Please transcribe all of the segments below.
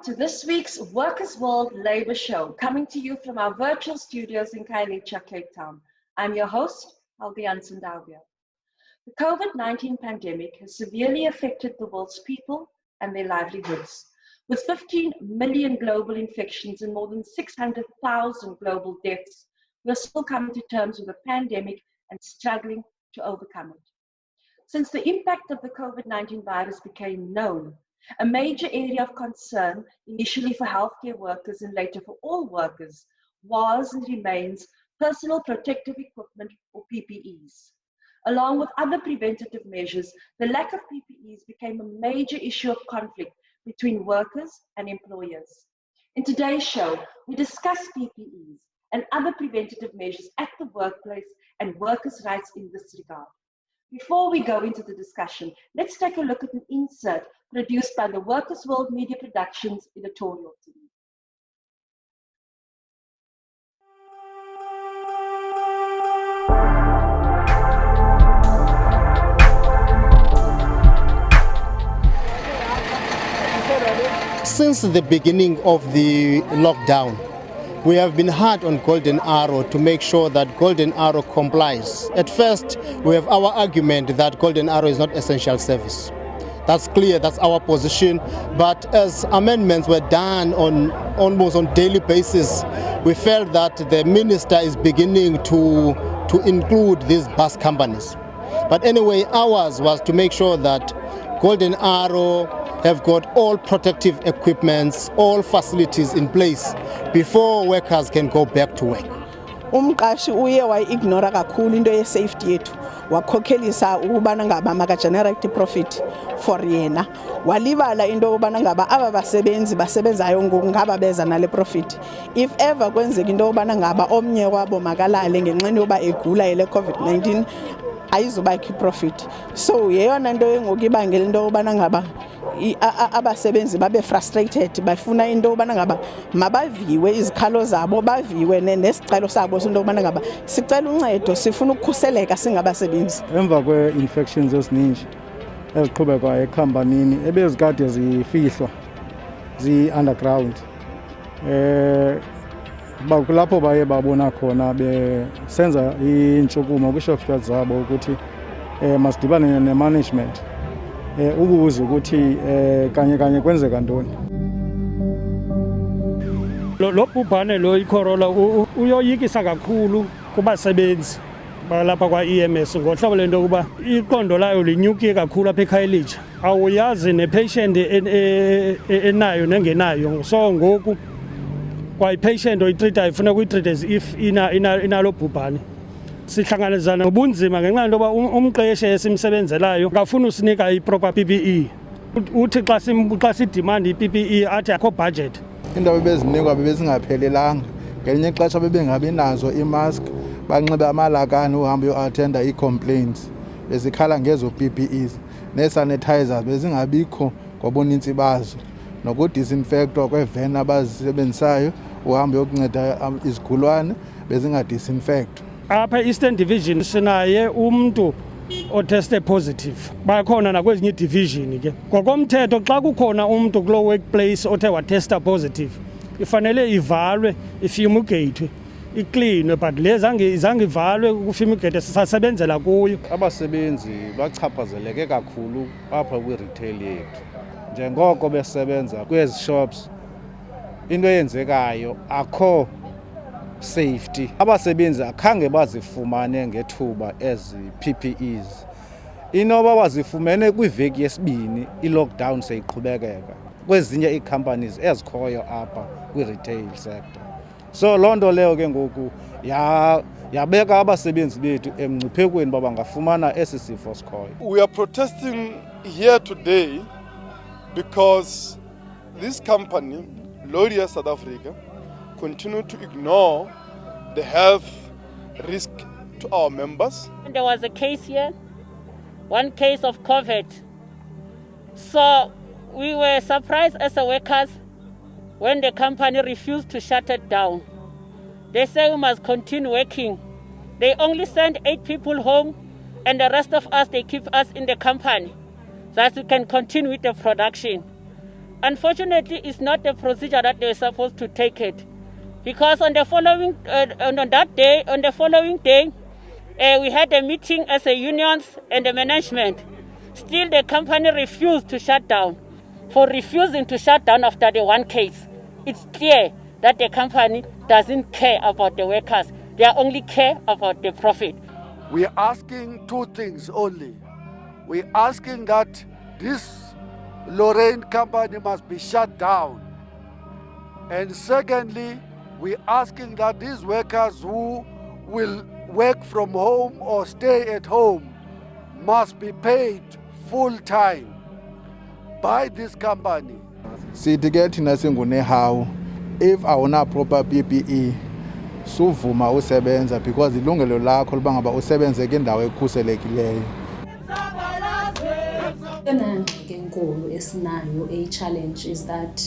to this week's Workers' World Labour Show, coming to you from our virtual studios in Khayelitsha, Cape Town. I'm your host, Helgi Ansendavia. The COVID-19 pandemic has severely affected the world's people and their livelihoods. With 15 million global infections and more than 600,000 global deaths, we're still coming to terms with the pandemic and struggling to overcome it. Since the impact of the COVID-19 virus became known, a major area of concern, initially for healthcare workers and later for all workers, was and remains personal protective equipment, or PPEs. Along with other preventative measures, the lack of PPEs became a major issue of conflict between workers and employers. In today's show, we discuss PPEs and other preventative measures at the workplace and workers' rights in this regard. Before we go into the discussion, let's take a look at an insert produced by the Workers' World Media Productions editorial team. Since the beginning of the lockdown, we have been hard on Golden Arrow to make sure that Golden Arrow complies. At first, we have our argument that Golden Arrow is not essential service. That's clear, that's our position. But as amendments were done on almost on daily basis, we felt that the minister is beginning to include these bus companies. But anyway, ours was to make sure that Golden Arrow have got all protective equipments, all facilities in place before workers can go back to work. Umqashi uye wayignora kakhulu into ye safety yethu wakhokhelisa ukubana ngaba maka generate profit for yena walibala into yobana ngaba aba basebenzi basebenzayo ngokungaba beza nale profit. If ever kwenzeka into yobana ngaba omnye wabo makalale ngenxeni yoba egula ile COVID-19 ayizubakho profit. So yeyona into engokibangela into yobana ngaba abasebenzi babe frustrated bafuna into yobana ngaba mabaviwe izikhalo zabo baviwe nesicelo sabo into yobana ngaba sicela uncedo sifuna ukukhuseleka singabasebenzi. Emva kwe-infections ezininji eziqhubekayo ekhampanini ebezikade zifihlwa zi-underground lapho baye babona khona besenza intshukumo kwi-shop zabo ukuthi masidibane ne-management ukuze ukuthi kanye kwenzeka ntoni. Lo bhubhane lo icorona uyoyikisa kakhulu kubasebenzi balapha kwa-EMS ngohlobo lento ukuba iqondo layo linyuke kakhulu apha eKhayelitsha. Awuyazi ne-patient enayo nengenayo, so ngoku kwa-patient oyitritayo ifuna kuyitrite as if inalo bhubhane. Sihlanganezana nobunzima ngenxa yoba umqeshi esimsebenzelayo ngafuna usinika i-proper PPE. Uthi xa sidemand i-PPE athi akho budget. Indaba bezinikwa bebezingaphelelanga. Ngelinye ixesha bebengabi nazo imask, banxibe amalakane uhambe uyo-attenda ii-complaints. Bezikhala ngezo PPEs. Nee-sanitizers bezingabikho ngobunintsi bazo. Nokudisinfectwa kweven abazisebenzisayo uhambe yokunceda izigulwane bezingadisinfectwa. Apha Eastern Division sinaye umuntu oteste positive. Bakhona nakwezinye i-division ke. Ngokomthetho xa kukhona umuntu kulo workplace othe watesta positive, ifanele ivalwe, ifumigate, icleanwe, but zange ivalwe kufumigate sisasebenzela kuyo. Abasebenzi bachaphazeleke kakhulu apha kwi-retail yethu. Njengoko besebenza kwezi shops, into eyenzekayo akho safety. Abasebenzi akhange bazifumane ngethuba ezi PPEs. Inoba bazifumene kwiveki yesibini i-lockdown seyiqhubekeka kwezinye ii-companies ezikhoyo apha kwi-retail sector. So loo nto leyo ke ngoku yabeka abasebenzi bethu emngciphekweni uba bangafumana esi sifo sikhoyo. We are protesting here today because this company, L'Oreal South Africa, continue to ignore the health risk to our members. There was a case here, one case of COVID. So we were surprised as the workers when the company refused to shut it down. They say we must continue working. They only send 8 people home and the rest of us, they keep us in the company so that we can continue with the production. unfortunately, it's not the procedure that they're supposed to take it. Because on the following day, we had a meeting as a unions and the management. Still, the company refused to shut down. For refusing to shut down after the one case, it's clear that the company doesn't care about the workers. They only care about the profit. We are asking two things only. We're asking that this Lorraine company must be shut down. And secondly, we're asking that these workers who will work from home or stay at home must be paid full time by this company. Sithi ke thina singunehawu, if awuna proper PPE suvuma usebenza because ilungelo lakho liba ngaba usebenze kwindawo ekhuselekileyo. Eyona ngxaki enkulu esinayo challenge is that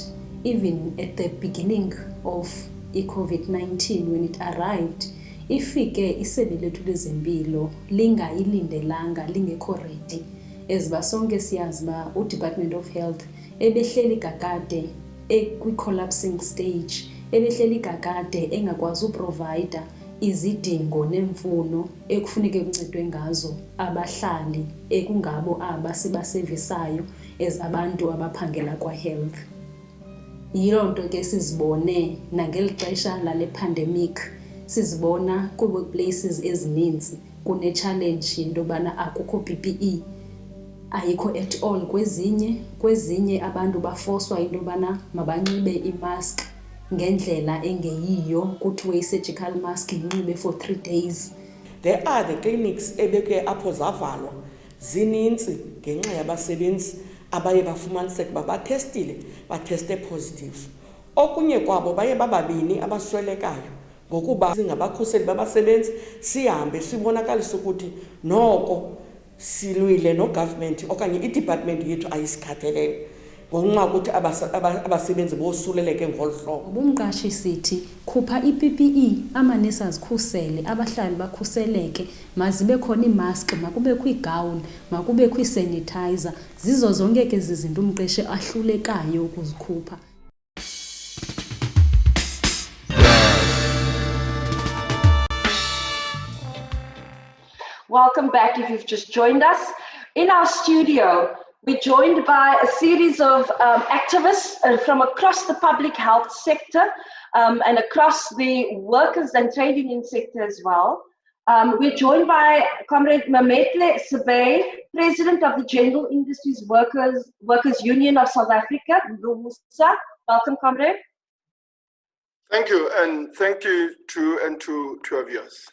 even at the beginning of i-COVID-19 when it arrived, ifike isebe lethu lezempilo lingayilindelanga, lingekho ready. Eziba sonke siyazi ba uDepartment of Health ebehleli kakade kwi-collapsing stage, ebehleli kakade engakwazi uprovide izidingo nemfuno ekufuneke kuncedwe ngazo abahlali ekungabo aba sibaservisayo ezabantu abaphangela kwa-health. Yiloo nto ke sizibone nangeli xesha lale pandemic, sizibona kwi-workplaces ezininzi kune-challenge yento yobana akukho PPE, ayikho at all. Kwezinye abantu bafoswa into yobana mabanxibe imask ngendlela engeyiyo, kuthiwe i-surgical mask inxibe for 3 days. There are the clinics ebeke apho zavalwa zininzi ngenxa yabasebenzi abaye bafumaniseke uba bateste positive. Okunye kwabo baye bababini abaswelekayo ngokuba singabakhuseli babasebenzi sihambe sibonakalisa ukuthi noko silwile no-government okanye i-department yethu ayisikhathalele ngonxa ukuthi abasebenzi bosuleleke ngolu hlobo. Ubumqashi sithi khupha i-PPE, amanesi azikhusele, abahlali bakhuseleke, mazibe khona iimask, makubekho iigawuni, makubekho iisanitizer, zizo zonke ke zizinto umqeshi ahlulekayo ukuzikhupha. Welcome back if you've just joined us. In our studio, we're joined by a series of activists from across the public health sector and across the workers and trade union sector as well. We're joined by Comrade Mametle Sebei, President of the General Industries Workers Union of South Africa. Welcome, Comrade. Thank you, and thank you to our viewers.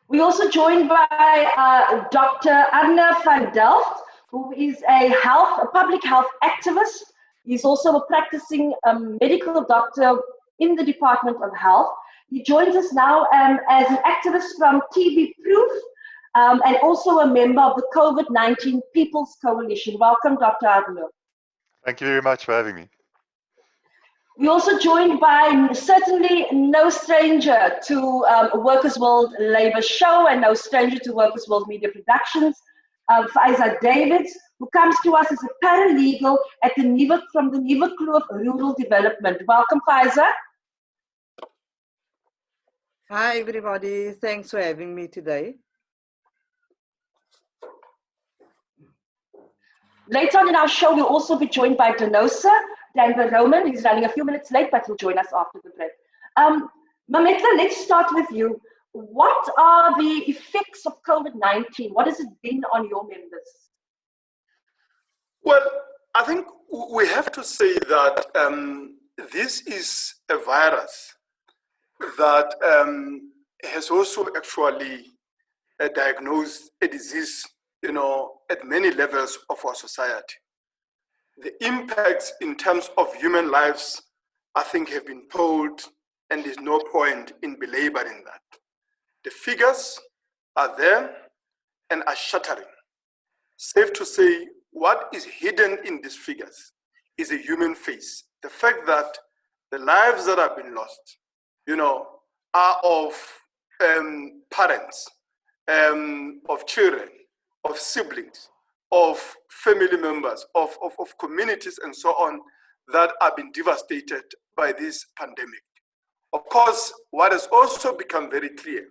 We're also joined by Dr. Arne van Delft, who is a public health activist. He's also a practicing medical doctor in the Department of Health. He joins us now as an activist from TB Proof and also a member of the COVID-19 People's Coalition. Welcome, Dr. Arne. Thank you very much for having me. We're also joined by certainly no stranger to Workers' World Labour Show and no stranger to Workers' World Media Productions, Faiza Davids, who comes to us as a paralegal at from the Nuwe Kloof Rural Development. Welcome, Faiza. Hi, everybody. Thanks for having me today. Later on in our show, we'll also be joined by Denosa Denver Roman. He's running a few minutes late, but he'll join us after the break. Mametle, let's start with you. What are the effects of COVID-19? What has it been on your members? Well, I think we have to say that this is a virus that has also actually diagnosed a disease, at many levels of our society. The impacts in terms of human lives, I think, have been told, and there's no point in belaboring that. The figures are there and are shattering. Safe to say, what is hidden in these figures is a human face. The fact that the lives that have been lost, are of parents, of children, of siblings, of family members, of communities and so on that have been devastated by this pandemic. Of course, what has also become very clear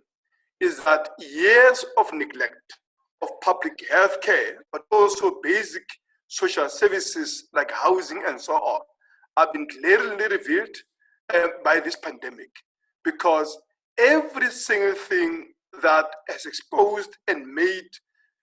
is that years of neglect of public health care, but also basic social services like housing and so on, have been clearly revealed by this pandemic, because every single thing that has exposed and made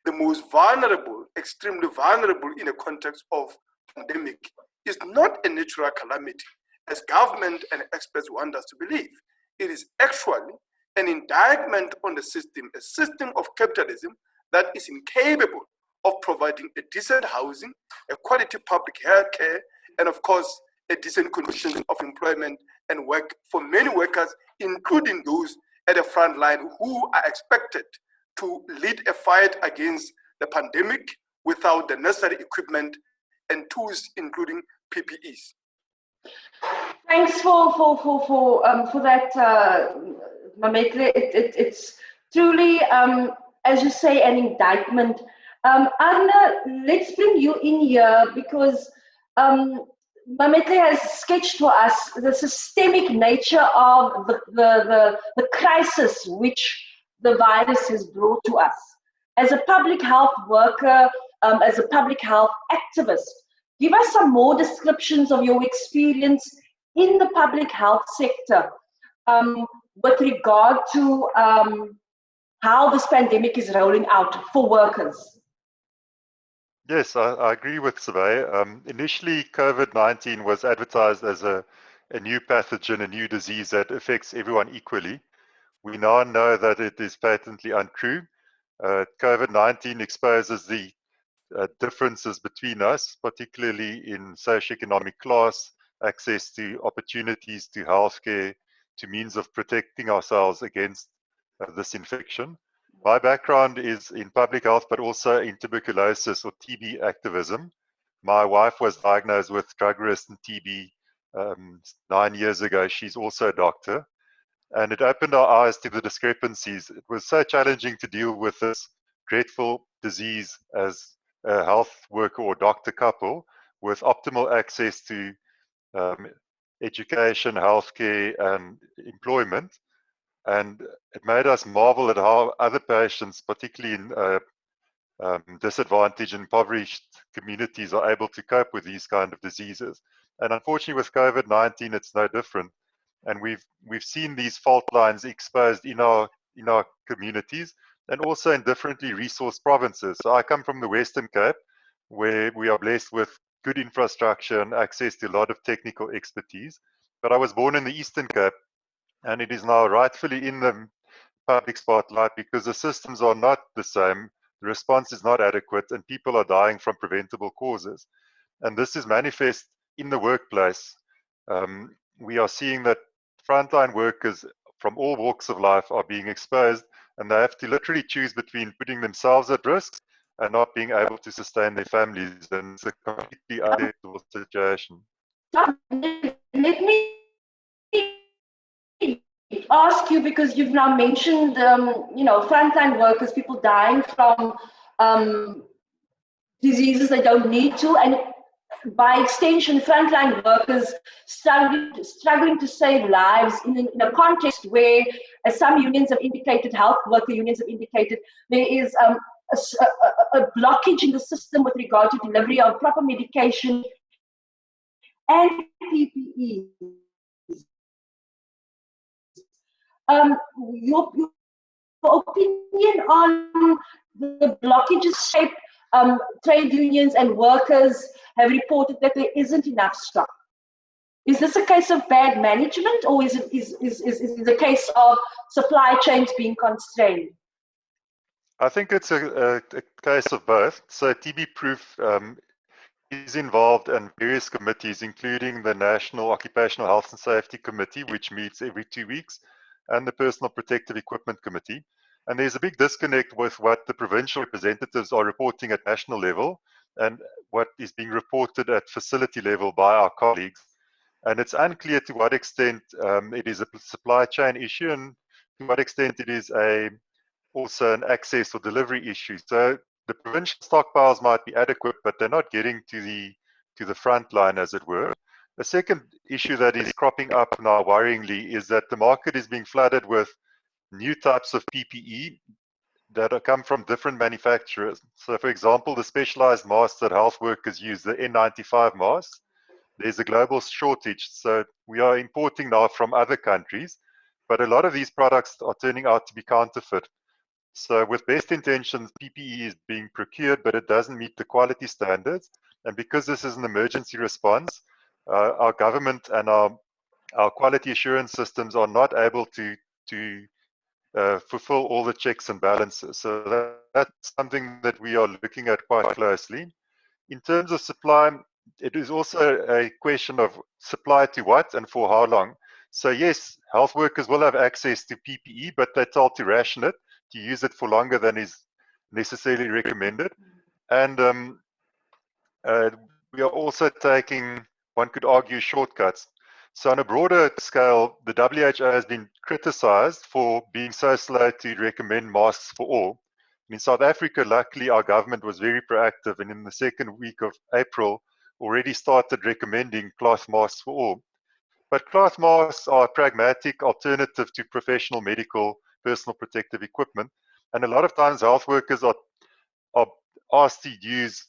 the most vulnerable, extremely vulnerable in a context of pandemic, is not a natural calamity, as government and experts want us to believe. It is actually an indictment on the system, a system of capitalism that is incapable of providing a decent housing, a quality public health care, and of course, a decent condition of employment and work for many workers, including those at the front line who are expected to lead a fight against the pandemic without the necessary equipment and tools, including PPEs. Thanks for that, Mametlwe. It's truly, as you say, an indictment. Arna, let's bring you in here because Mametlwe has sketched for us the systemic nature of the crisis which the virus has brought to us. As a public health worker, as a public health activist, give us some more descriptions of your experience in the public health sector with regard to how this pandemic is rolling out for workers. Yes, I agree with Sibay. Initially, COVID-19 was advertised as a new pathogen, a new disease that affects everyone equally. We now know that it is patently untrue. COVID-19 exposes the differences between us, particularly in socioeconomic class, access to opportunities to healthcare, to means of protecting ourselves against this infection. My background is in public health, but also in tuberculosis or TB activism. My wife was diagnosed with drug-resistant TB 9 years ago. She's also a doctor. And it opened our eyes to the discrepancies. It was so challenging to deal with this dreadful disease as a health worker or doctor couple with optimal access to education, healthcare, and employment. And it made us marvel at how other patients, particularly in disadvantaged and impoverished communities, are able to cope with these kind of diseases. And unfortunately, with COVID-19, it's no different. And we've seen these fault lines exposed in our communities and also in differently resourced provinces. So I come from the Western Cape, where we are blessed with good infrastructure and access to a lot of technical expertise. But I was born in the Eastern Cape, and it is now rightfully in the public spotlight because the systems are not the same, the response is not adequate, and people are dying from preventable causes. And this is manifest in the workplace. We are seeing that frontline workers from all walks of life are being exposed, and they have to literally choose between putting themselves at risk and not being able to sustain their families. And it's a completely unacceptable situation. Let me ask you, because you've now mentioned, frontline workers, people dying from diseases they don't need to, and by extension, frontline workers struggling to save lives in a context where, as some unions have indicated, health worker unions have indicated, there is a blockage in the system with regard to delivery of proper medication and PPE. Your opinion on the blockages shaped trade unions and workers have reported that there isn't enough stock. Is this a case of bad management, or is it a case of supply chains being constrained? I think it's a case of both. So TB Proof is involved in various committees, including the National Occupational Health and Safety Committee, which meets every 2 weeks, and the Personal Protective Equipment Committee. And there's a big disconnect with what the provincial representatives are reporting at national level and what is being reported at facility level by our colleagues. And it's unclear to what extent it is a supply chain issue and to what extent it is also an access or delivery issue. So the provincial stockpiles might be adequate, but they're not getting to the front line, as it were. The second issue that is cropping up now worryingly is that the market is being flooded with new types of PPE that come from different manufacturers. So, for example, the specialized masks that health workers use, the N95 masks, there's a global shortage. So we are importing now from other countries, but a lot of these products are turning out to be counterfeit. So with best intentions, PPE is being procured, but it doesn't meet the quality standards. And because this is an emergency response, our government and our quality assurance systems are not able to fulfill all the checks and balances. So that's something that we are looking at quite closely. In terms of supply, it is also a question of supply to what and for how long. So yes, health workers will have access to PPE, but they're told to ration it, to use it for longer than is necessarily recommended. And we are also taking, one could argue, shortcuts. So on a broader scale, the WHO has been criticized for being so slow to recommend masks for all. In South Africa, luckily, our government was very proactive, and in the second week of April, already started recommending cloth masks for all. But cloth masks are a pragmatic alternative to professional medical personal protective equipment. And a lot of times health workers are asked to use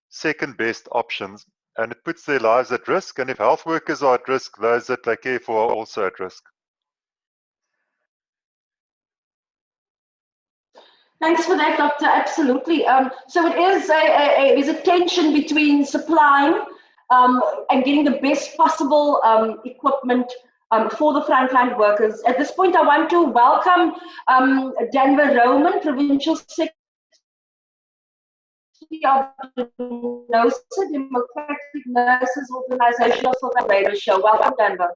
second best options, and it puts their lives at risk. And if health workers are at risk, those that they care for are also at risk. Thanks for that, Doctor. Absolutely. So it is there's a tension between supplying and getting the best possible equipment for the frontline workers. At this point, I want to welcome Denver Roman, Provincial Secretary of the NOSA, Democratic Nurses Organization of South Africa Show. Welcome, Denver.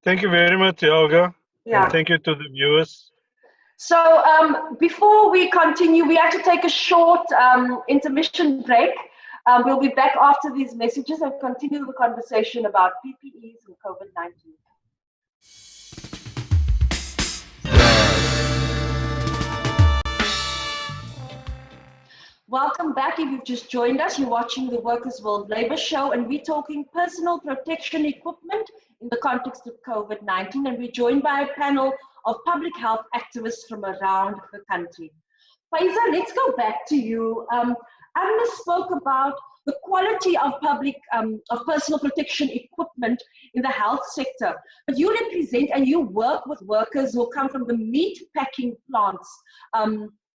Thank you very much, Olga. Yeah. And thank you to the viewers. So before we continue, we have to take a short intermission break. We'll be back after these messages and continue the conversation about PPEs and COVID-19. Welcome back. If you've just joined us, you're watching the Workers' World Labour Show, and we're talking personal protection equipment in the context of COVID-19, and we're joined by a panel of public health activists from around the country. Faiza, let's go back to you. Anna spoke about the quality of personal protection equipment in the health sector, but you represent and you work with workers who come from the meat packing plants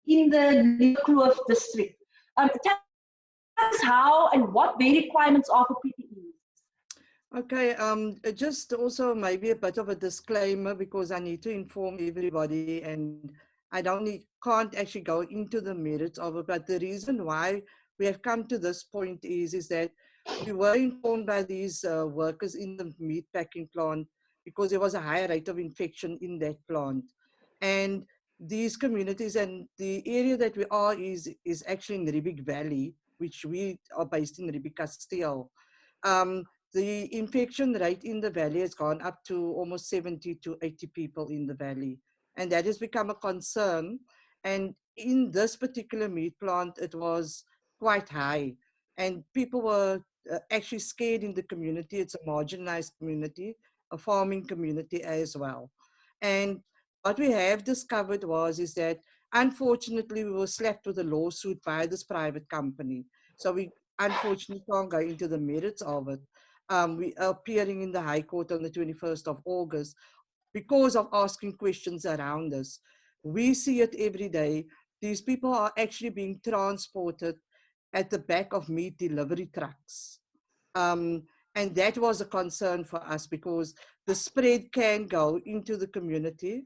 in the Liverpool district. Tell us how and what the requirements are for PPE. Okay, just also maybe a bit of a disclaimer, because I need to inform everybody, and I can't actually go into the merits of it, but the reason why we have come to this point is that we were informed by these workers in the meat packing plant because there was a higher rate of infection in that plant. And these communities, and the area that we are is actually in Riebeek Valley, which we are based in Riebeek Kasteel. The infection rate in the valley has gone up to almost 70 to 80 people in the valley. And that has become a concern. And in this particular meat plant, it was quite high. And people were actually scared in the community. It's a marginalized community, a farming community as well. And what we have discovered is that unfortunately we were slapped with a lawsuit by this private company. So we unfortunately can't go into the merits of it. We are appearing in the High Court on the 21st of August because of asking questions around us. We see it every day. These people are actually being transported at the back of meat delivery trucks. And that was a concern for us because the spread can go into the community.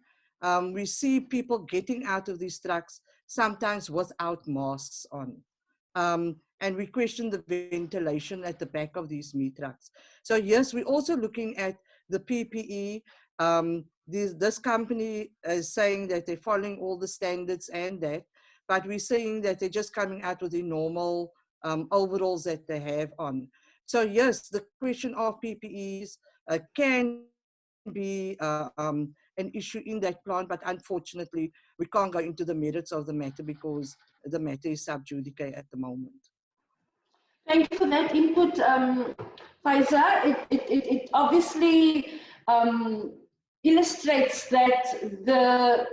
We see people getting out of these trucks, sometimes without masks on. And we question the ventilation at the back of these meat trucks. So yes, we're also looking at the PPE. This company is saying that they're following all the standards and that, but we're saying that they're just coming out with the normal overalls that they have on. So yes, the question of PPEs can be an issue in that plant, but unfortunately, we can't go into the merits of the matter because the matter is sub judice at the moment. Thank you for that input, Faiza. It obviously illustrates that the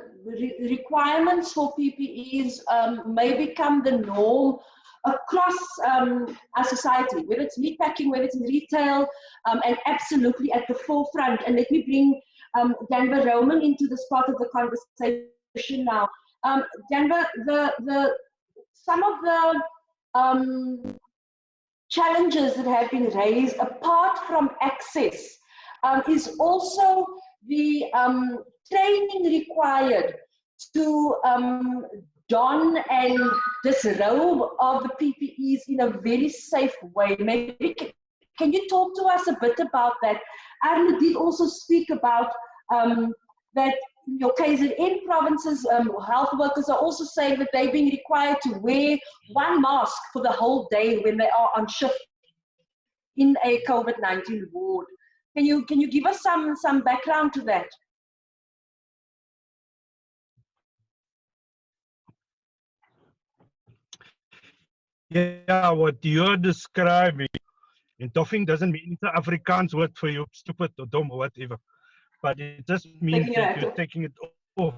requirements for PPEs may become the norm across our society, whether it's meatpacking, whether it's in retail, and absolutely at the forefront. And let me bring Danver Roman into this part of the conversation now. Danver, some of the challenges that have been raised, apart from access, is also the training required to don and disrobe of the PPEs in a very safe way. Maybe can you talk to us a bit about that? Arne did also speak about that in your KZN provinces, health workers are also saying that they're being required to wear one mask for the whole day when they are on shift in a COVID-19 ward. Can you give us some background to that? Yeah, what you're describing, and doffing doesn't mean it's an Afrikaans word for you, stupid or dumb or whatever. But it just means that you're taking it off.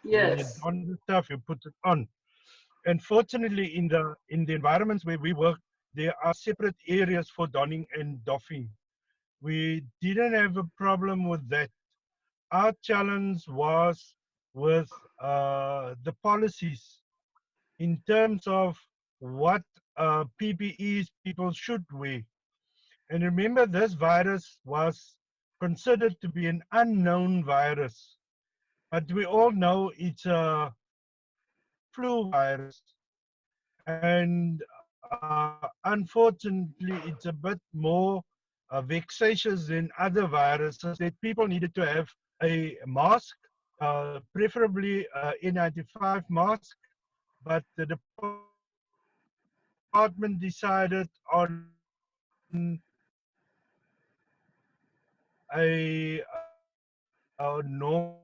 Yes. When you don the stuff, you put it on. And fortunately, in the environments where we work, there are separate areas for donning and doffing. We didn't have a problem with that. Our challenge was with the policies in terms of what PPEs people should wear. And remember, this virus was considered to be an unknown virus. But we all know it's a flu virus. And unfortunately, it's a bit more vexatious than other viruses that people needed to have a mask, preferably N95 mask. But the department decided on a normal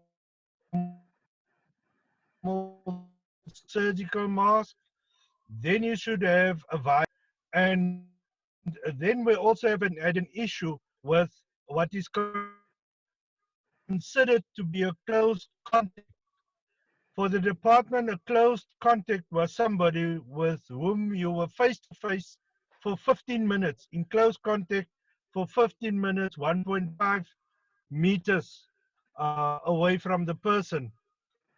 surgical mask. Then you should have a virus. And then we also had an issue with what is considered to be a close contact. For the department, a close contact was somebody with whom you were face to face for 15 minutes, in close contact for 15 minutes, 1.5 meters away from the person.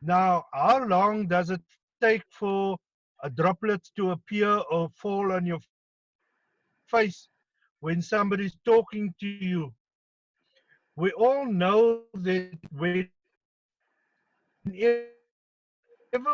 Now, how long does it take for droplets to appear or fall on your face when somebody's talking to you? We all know that whenever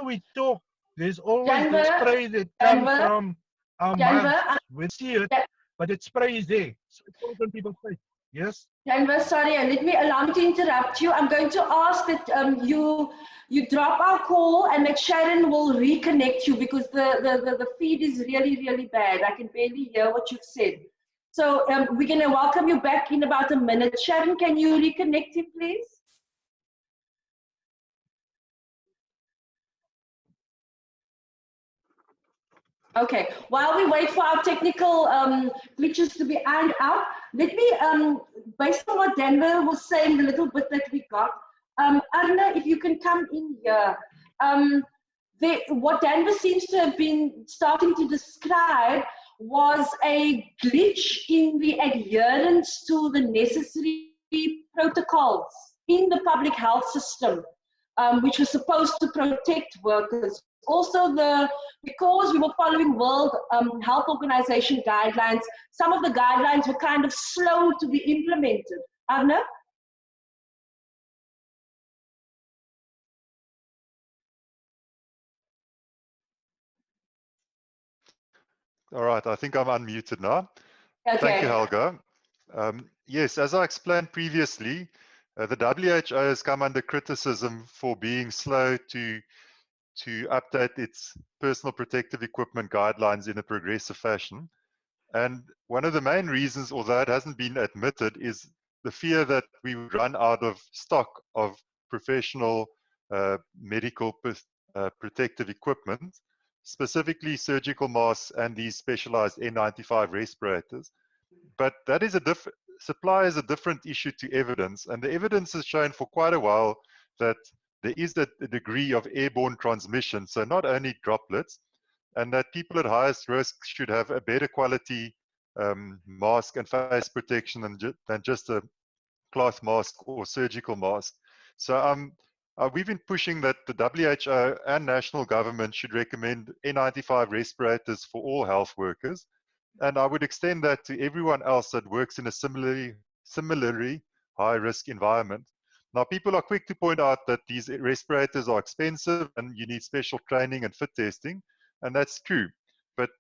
we talk, there's always the spray that comes from our mouths. We see it, but that spray is there. So it falls on people's face. Yes? Danver, sorry, allow me to interrupt you. I'm going to ask that you drop our call and that Sharon will reconnect you because the feed is really, really bad. I can barely hear what you've said. So we're going to welcome you back in about a minute. Sharon, can you reconnect him, please? Okay, while we wait for our technical glitches to be ironed out, let me, based on what Danver was saying, the little bit that we got, Arne, if you can come in here. What Danver seems to have been starting to describe was a glitch in the adherence to the necessary protocols in the public health system, which was supposed to protect workers. Also, because we were following World Health Organization guidelines, some of the guidelines were kind of slow to be implemented. Arne? All right, I think I'm unmuted now. Okay. Thank you, Helga. Yes, as I explained previously, the WHO has come under criticism for being slow to update its personal protective equipment guidelines in a progressive fashion. And one of the main reasons, although it hasn't been admitted, is the fear that we would run out of stock of professional medical protective equipment, specifically surgical masks and these specialized N95 respirators. But that is supply is a different issue to evidence, and the evidence has shown for quite a while that there is a degree of airborne transmission, so not only droplets, and that people at highest risk should have a better quality mask and face protection than just a cloth mask or surgical mask. So we've been pushing that the WHO and national government should recommend N95 respirators for all health workers. And I would extend that to everyone else that works in a similarly high-risk environment. Now, people are quick to point out that these respirators are expensive and you need special training and fit testing, and that's true. But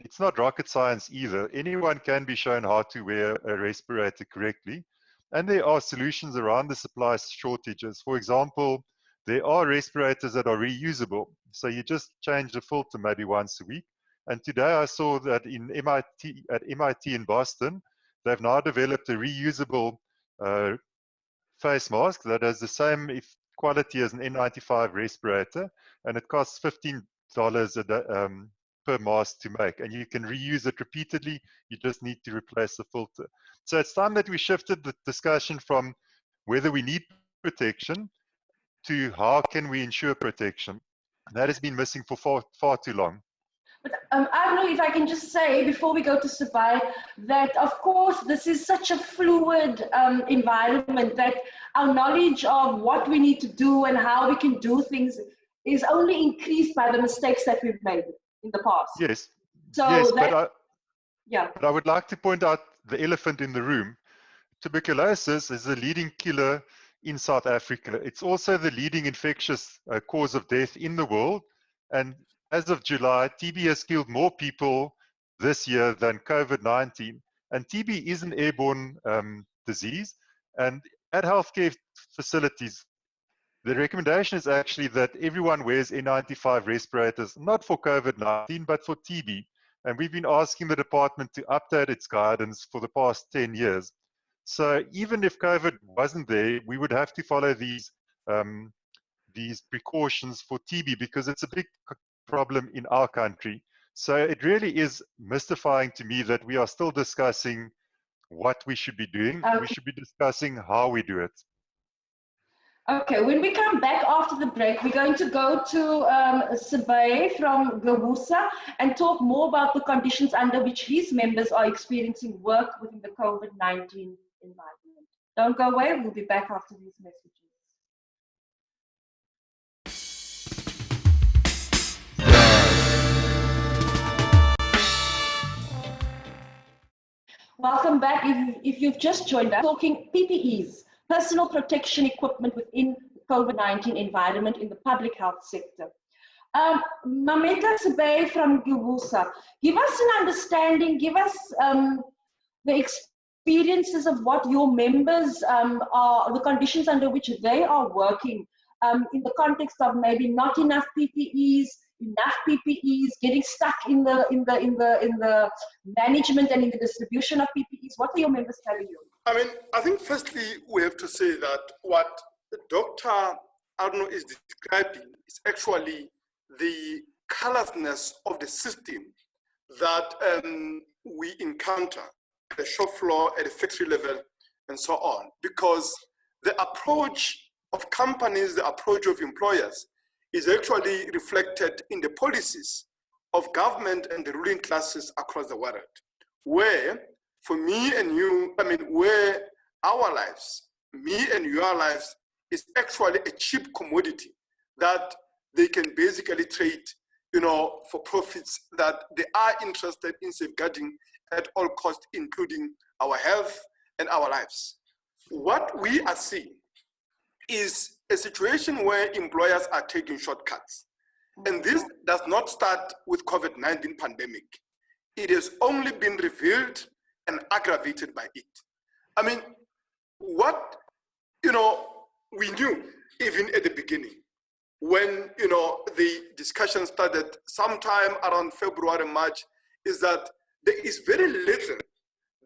it's not rocket science either. Anyone can be shown how to wear a respirator correctly. And there are solutions around the supply shortages. For example, there are respirators that are reusable. So you just change the filter maybe once a week. And today I saw that at MIT in Boston, they've now developed a reusable face mask that has the same quality as an N95 respirator, and it costs $15 per mask to make. And you can reuse it repeatedly. You just need to replace the filter. So it's time that we shifted the discussion from whether we need protection to how can we ensure protection. That has been missing for far too long. But I don't know if I can just say, before we go to Sabai, that of course this is such a fluid environment that our knowledge of what we need to do and how we can do things is only increased by the mistakes that we've made in the past. Yes. So yes, but I would like to point out the elephant in the room. Tuberculosis is the leading killer in South Africa. It's also the leading infectious cause of death in the world. And as of July, TB has killed more people this year than COVID-19. And TB is an airborne disease. And at healthcare facilities, the recommendation is actually that everyone wears N95 respirators, not for COVID-19, but for TB. And we've been asking the department to update its guidance for the past 10 years. So even if COVID wasn't there, we would have to follow these precautions for TB because it's a big problem in our country. So it really is mystifying to me that we are still discussing what we should be doing. We should be discussing how we do it. Okay, when we come back after the break, we're going to go to Sabai from Gawusa and talk more about the conditions under which his members are experiencing work within the COVID-19 environment. Don't go away, we'll be back after these messages. Welcome back. If you've just joined us, talking PPEs, personal protection equipment within the COVID-19 environment in the public health sector. Mameta Sabai from Gawusa, give us an understanding, give us the experiences of what your members are, the conditions under which they are working in the context of maybe not enough PPEs, enough PPEs, getting stuck in the management and in the distribution of PPEs. What are your members telling you? I mean, I think firstly we have to say that what Dr. Arno is describing is actually the callousness of the system that we encounter at the shop floor, at the factory level, and so on. Because the approach of companies, the approach of employers is actually reflected in the policies of government and the ruling classes across the world, where for me and you, I mean, where our lives, me and your lives, is actually a cheap commodity that they can basically trade, you know, for profits that they are interested in safeguarding at all costs, including our health and our lives. What we are seeing is a situation where employers are taking shortcuts. And this does not start with COVID-19 pandemic. It has only been revealed and aggravated by it. I mean, what, you know, we knew even at the beginning when, you know, the discussion started sometime around February, March, is that there is very little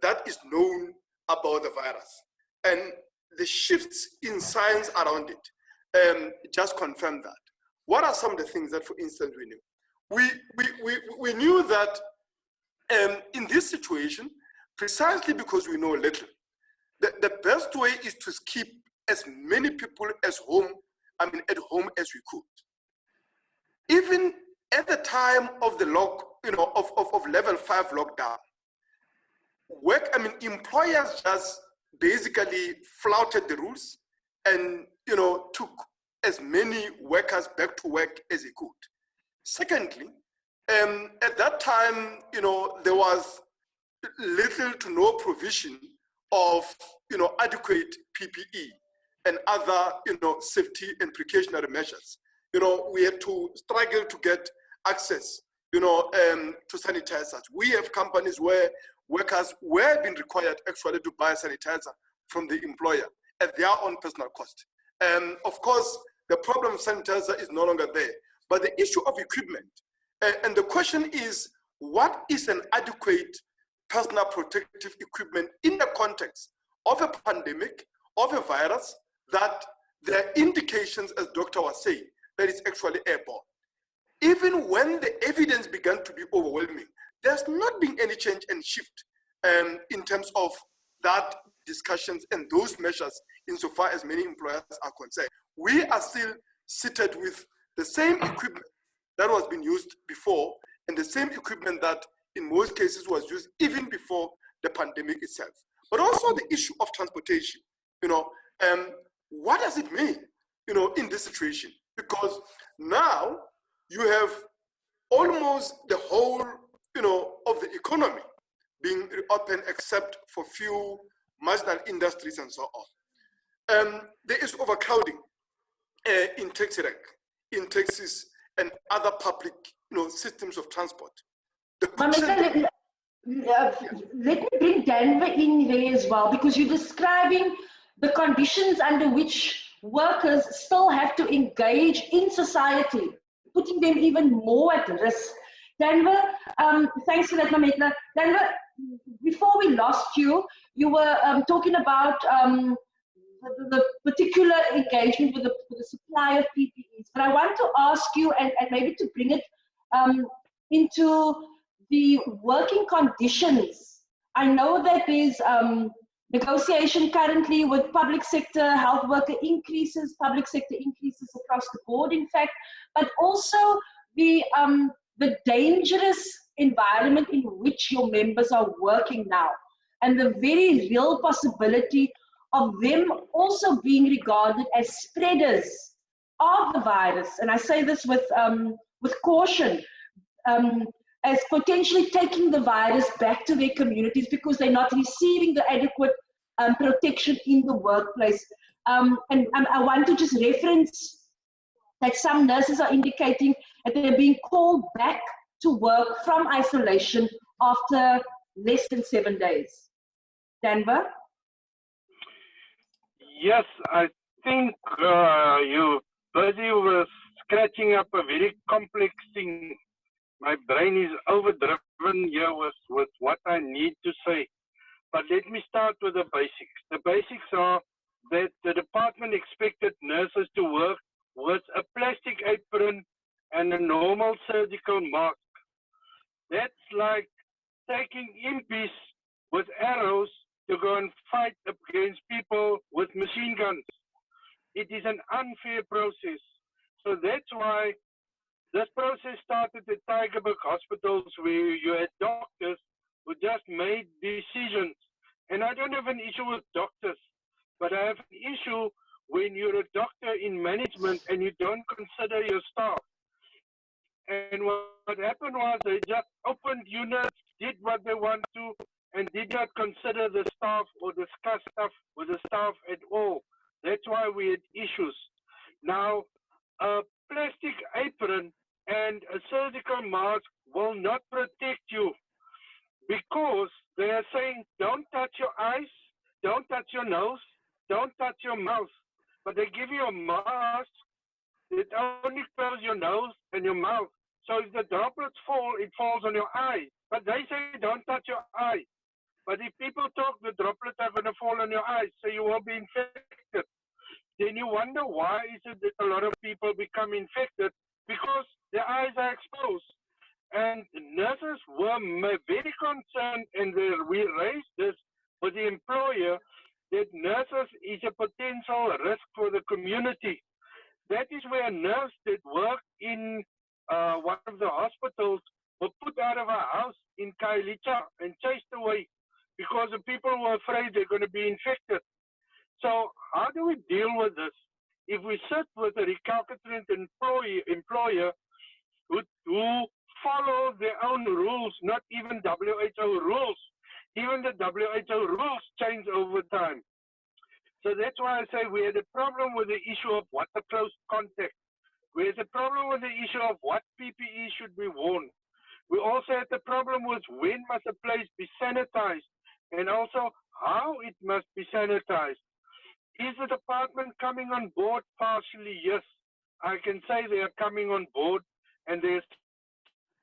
that is known about the virus. and the shifts in science around it just confirm that. What are some of the things that, for instance, we knew? We knew that in this situation, precisely because we know little, the best way is to keep as many people at home as we could. Even at the time of the level 5 lockdown, employers just basically flouted the rules and took as many workers back to work as they could. Secondly, at that time, there was little to no provision of adequate PPE and other safety and precautionary measures. We had to struggle to get access to sanitizers. We have companies where workers were being required actually to buy sanitizer from the employer at their own personal cost. Of course, the problem of sanitizer is no longer there, but the issue of equipment. And the question is, what is an adequate personal protective equipment in the context of a pandemic, of a virus, that there are indications, as Doctor was saying, that it's actually airborne. Even when the evidence began to be overwhelming, there's not been any change and shift in terms of that discussions and those measures insofar as many employers are concerned. We are still seated with the same equipment that was being used before and the same equipment that in most cases was used even before the pandemic itself. But also the issue of transportation, what does it mean, in this situation? Because now you have almost the whole, of the economy being open except for few marginal industries and so on. There is overcrowding in taxi rank, in taxis and other public, systems of transport. Let me bring Denver in there as well, because you're describing the conditions under which workers still have to engage in society, putting them even more at risk. Denver, thanks for that, Mametla. Denver, before we lost you, you were talking about the particular engagement with the supply of PPEs. But I want to ask you, and maybe to bring it into the working conditions. I know that there's negotiation currently with public sector health worker increases, public sector increases across the board, in fact, but also the dangerous environment in which your members are working now, and the very real possibility of them also being regarded as spreaders of the virus. And I say this with caution, as potentially taking the virus back to their communities because they're not receiving the adequate protection in the workplace. And I want to just reference that some nurses are indicating that they're being called back to work from isolation after less than 7 days. Denver? Yes, I think you busy with scratching up a very complex thing. My brain is overdriven here with what I need to say. But let me start with the basics. The basics are that the department expected nurses to work with a plastic apron and a normal surgical mask. That's like taking impis with arrows to go and fight against people with machine guns. It is an unfair process. So that's why this process started at Tygerberg hospitals, where you had doctors who just made decisions. And I don't have an issue with doctors, but I have an issue when you're a doctor in management and you don't consider your staff. And what happened was they just opened units, did what they want to, and did not consider the staff or discuss stuff with the staff at all. That's why we had issues. Now, a plastic apron and a surgical mask will not protect you, because they are saying, don't touch your eyes, don't touch your nose, don't touch your mouth. But they give you a mask that only covers your nose and your mouth. So if the droplets fall, it falls on your eye. But they say, don't touch your eye. But if people talk, the droplets are going to fall on your eyes, so you will be infected. Then you wonder why is it that a lot of people become infected? Because their eyes are exposed. And nurses were very concerned, and we raised this with the employer, that nurses is a potential risk for the community. That is where a nurse that worked in one of the hospitals were put out of her house in Kailicha and chased away because the people were afraid they're going to be infected. So how do we deal with this? If we sit with a recalcitrant employer who follow their own rules, not even WHO rules. Even the WHO rules change over time. So that's why I say we had a problem with the issue of what the close contact. We had a problem with the issue of what PPE should be worn. We also had the problem with when must a place be sanitized and also how it must be sanitized. Is the department coming on board partially? Yes. I can say they are coming on board and they're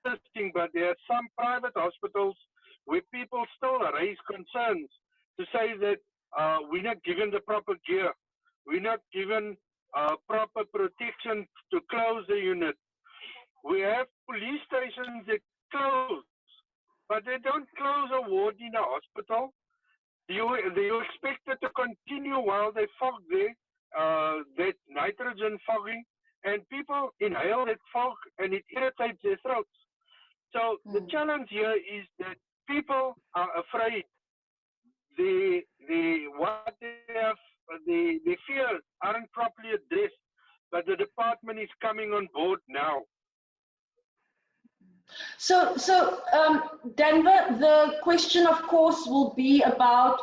assisting, but there are some private hospitals where people still raise concerns to say that we're not given the proper gear. We're not given proper protection to close the unit. We have police stations that close, but they don't close a ward in a hospital. You expect it to continue while they fog there, that nitrogen fogging, and people inhale that fog and it irritates their throats. So the challenge here is that people are afraid. The fears aren't properly addressed, but the department is coming on board now. So Denver, the question, of course, will be about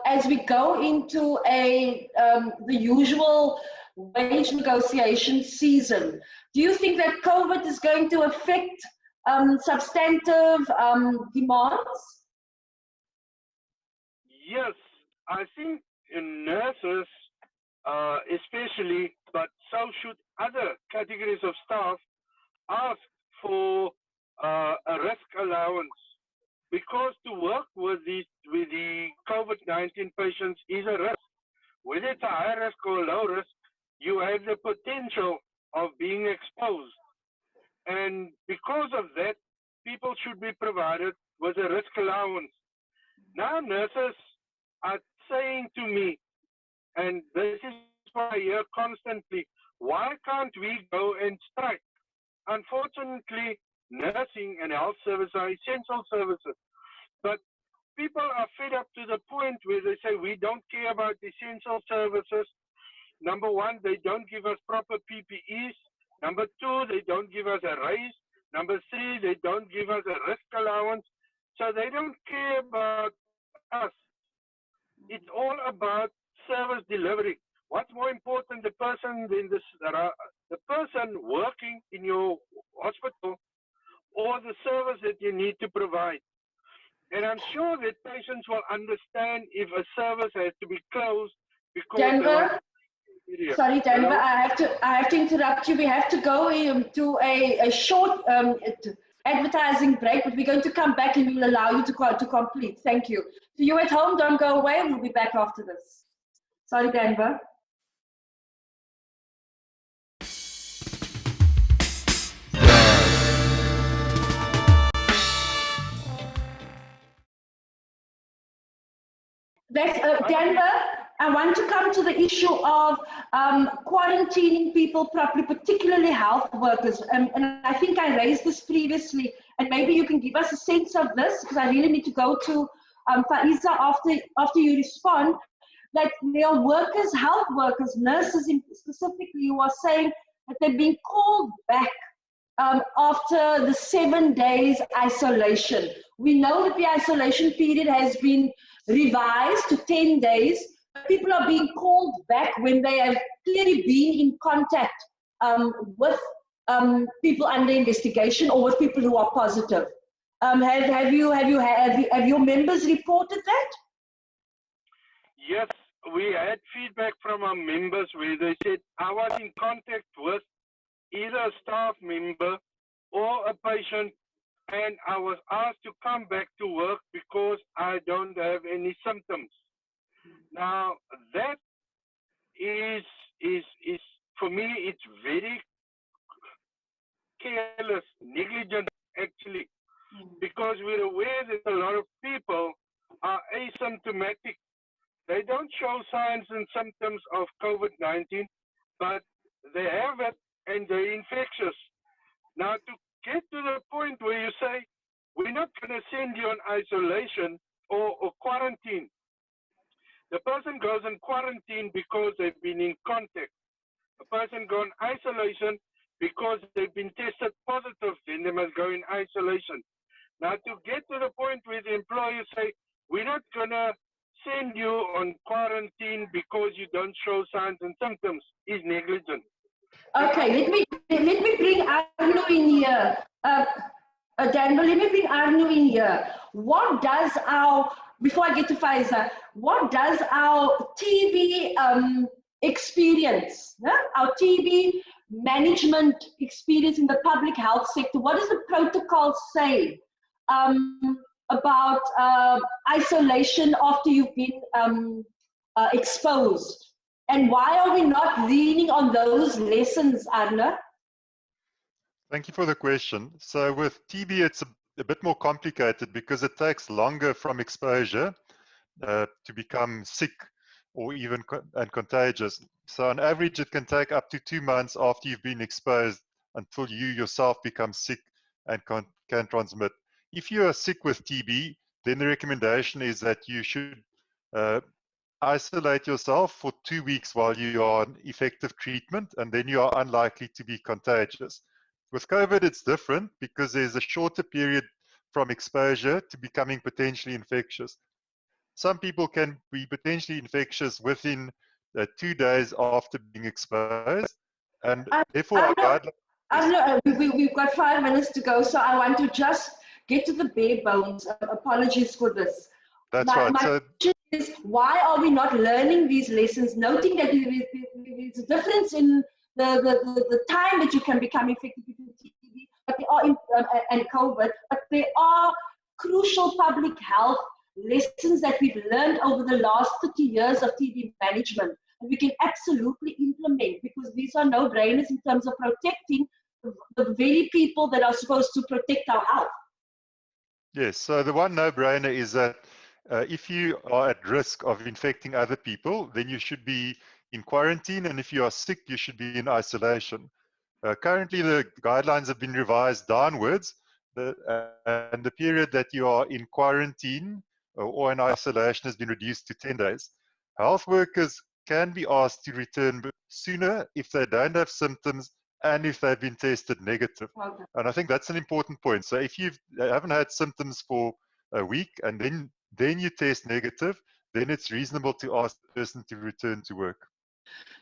as we go into the usual wage negotiation season. Do you think that COVID is going to affect substantive demands? Yes, I think nurses, especially, but so should other categories of staff, ask for a risk allowance, because to work with the COVID-19 patients is a risk. Whether it's a high risk or low risk, you have the potential of being exposed. And because of that, people should be provided with a risk allowance. Now nurses are saying to me, and this is what I hear constantly, why can't we go and strike? Unfortunately, nursing and health services are essential services. But people are fed up to the point where they say, we don't care about essential services. Number one, they don't give us proper PPEs. Number two, they don't give us a raise. Number three, they don't give us a risk allowance. So they don't care about us. It's all about service delivery. What's more important, the person working in your hospital or the service that you need to provide? And I'm sure that patients will understand if a service has to be closed because Denver, sorry, Denver, Hello? I have to interrupt you. We have to go to a short advertising break, but we're going to come back and we'll allow you to complete. Thank you. To you at home, don't go away. We'll be back after this. Sorry, Denver. Denver, I want to come to the issue of quarantining people properly, particularly health workers. And I think I raised this previously, and maybe you can give us a sense of this, because I really need to go to Faiza after you respond, that there are workers, health workers, nurses specifically, who are saying that they're being called back after the 7 days isolation. We know that the isolation period has been revised to 10 days. People are being called back when they have clearly been in contact with people under investigation or with people who are positive. Have your members reported that? Yes, we had feedback from our members where they said, I was in contact with either a staff member or a patient, and I was asked to come back to work because I don't have any symptoms. Now that is for me, it's very careless, negligent actually, because we're aware that a lot of people are asymptomatic. They don't show signs and symptoms of COVID-19, but they have it and they're infectious. Now, to get to the point where you say, we're not going to send you on isolation or quarantine. The person goes in quarantine because they've been in contact. A person goes in isolation because they've been tested positive, then they must go in isolation. Now, to get to the point where the employers say, we're not going to send you on quarantine because you don't show signs and symptoms, is negligent. Okay, let me bring Arno in here. Daniel, let me bring Arno in here. What does before I get to Pfizer, what does our TB experience, our TB management experience in the public health sector, what does the protocol say about isolation after you've been exposed? And why are we not leaning on those lessons, Arno? Thank you for the question. So with TB, it's a bit more complicated because it takes longer from exposure to become sick or even contagious. So on average, it can take up to 2 months after you've been exposed until you yourself become sick and can transmit. If you are sick with TB, then the recommendation is that you should isolate yourself for 2 weeks while you are on effective treatment, and then you are unlikely to be contagious. With COVID, it's different because there's a shorter period from exposure to becoming potentially infectious. Some people can be potentially infectious within 2 days after being exposed, and therefore our guidelines. We've got 5 minutes to go, so I want to just get to the bare bones. Apologies for this. That's right. My question is, why are we not learning these lessons, noting that there's a difference in the time that you can become infected with TB, but there are and COVID, but there are crucial public health lessons that we've learned over the last 30 years of TB management, and we can absolutely implement, because these are no-brainers in terms of protecting the very people that are supposed to protect our health. Yes, so the one no-brainer is that if you are at risk of infecting other people, then you should be in quarantine, and if you are sick, you should be in isolation. Currently, the guidelines have been revised downwards, and the period that you are in quarantine or in isolation has been reduced to 10 days. Health workers can be asked to return sooner if they don't have symptoms and if they've been tested negative. Okay. And I think that's an important point. So if you haven't had symptoms for a week and then you test negative, then it's reasonable to ask the person to return to work.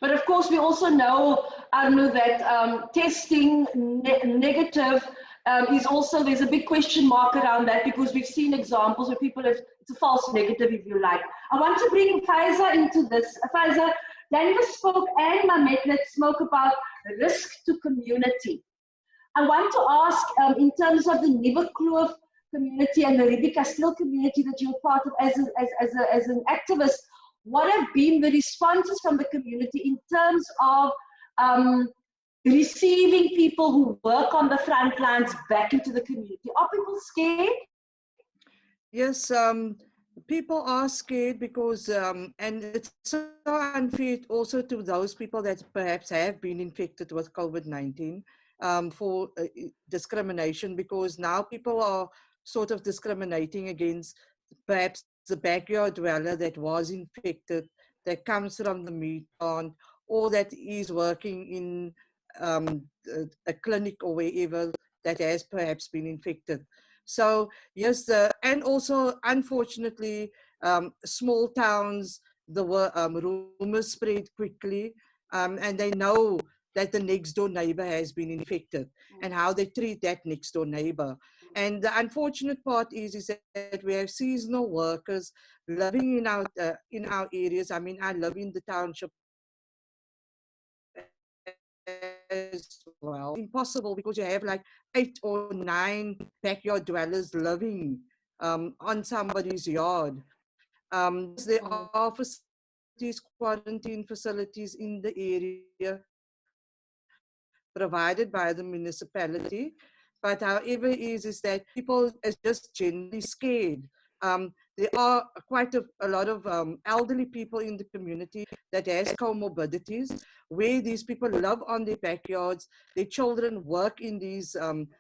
But of course, we also know, Arno, that testing negative is also, there's a big question mark around that, because we've seen examples where people have, it's a false negative, if you like. I want to bring Pfizer into this. Pfizer, Daniel spoke and Mamet spoke about risk to community. I want to ask, in terms of the Nieuwekloof community and the Riebeekasteel community that you're part of as an activist, what have been the responses from the community in terms of receiving people who work on the front lines back into the community? Are people scared? Yes, people are scared because, and it's so unfair also to those people that perhaps have been infected with COVID-19 for discrimination, because now people are sort of discriminating against perhaps the backyard dweller that was infected, that comes from the meat plant, or that is working in a clinic or wherever that has perhaps been infected. So yes, and also unfortunately, small towns, the rumors spread quickly, and they know that the next door neighbor has been infected and how they treat that next door neighbor. And the unfortunate part is that we have seasonal workers living in our areas. I mean, I live in the township as well. Impossible because you have like 8 or 9 backyard dwellers living on somebody's yard. There are facilities, quarantine facilities in the area provided by the municipality. But however is that people are just generally scared. There are quite a lot of elderly people in the community that has comorbidities, where these people live on their backyards, their children work in these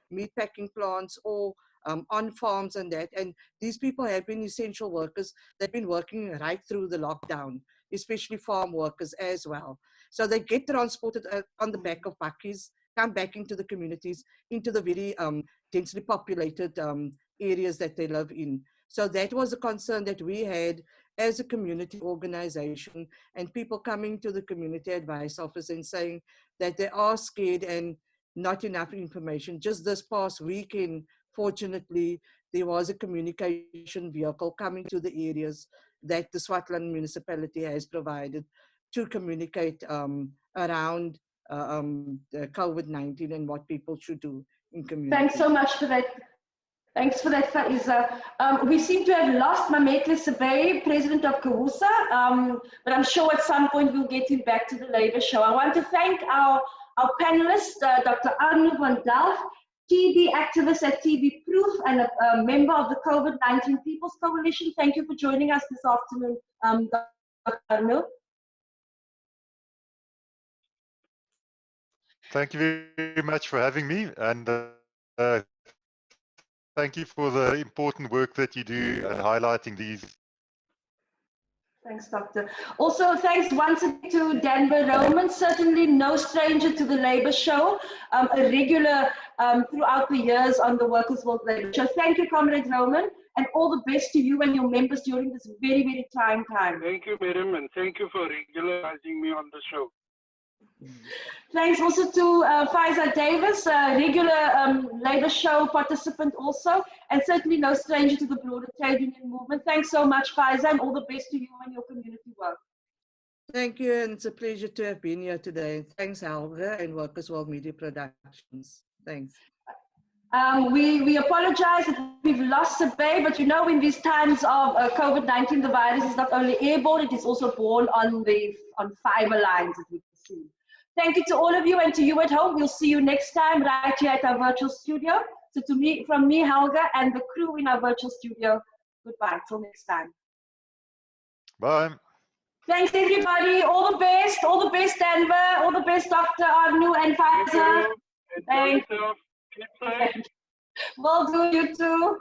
meat packing plants or on farms and that. And these people have been essential workers. They've been working right through the lockdown, especially farm workers as well. So they get transported on the back of bakkies, come back into the communities, into the very densely populated areas that they live in. So that was a concern that we had as a community organization, and people coming to the community advice office and saying that they are scared and not enough information. Just this past weekend, fortunately, there was a communication vehicle coming to the areas that the Swartland municipality has provided to communicate around COVID-19 and what people should do in community. Thanks so much for that. Thanks for that, Faiza. We seem to have lost Mametle Sebei, president of CAWUSA, but I'm sure at some point we'll get him back to the Labour Show. I want to thank our panelists, Dr. Arno van Delft, TB activist at TB Proof and a member of the COVID-19 People's Coalition. Thank you for joining us this afternoon, Dr. Arno. Thank you very much for having me, and thank you for the important work that you do and highlighting these. Thanks, Doctor. Also, thanks once again to Danber Roman, certainly no stranger to the Labour Show, a regular throughout the years on the Workers' World Labour Show. Thank you, Comrade Roman, and all the best to you and your members during this very, very trying time. Thank you, Miriam, and thank you for regularizing me on the show. Thanks also to Faiza Davis, a regular Labour Show participant also, and certainly no stranger to the broader trade union movement. Thanks so much, Faiza, and all the best to you and your community work. Thank you, and it's a pleasure to have been here today. Thanks, Helga and Workers' World Media Productions. Thanks. We apologize that we've lost Sebei, but you know, in these times of COVID-19, the virus is not only airborne, it is also borne on fiber lines, as we can see. Thank you to all of you, and to you at home. We'll see you next time right here at our virtual studio. So from me, Helga, and the crew in our virtual studio, goodbye till next time. Bye. Thanks, everybody. All the best, Denver. All the best, Dr. Arnu and Faiza. Thanks. Keep safe. Will do, you too.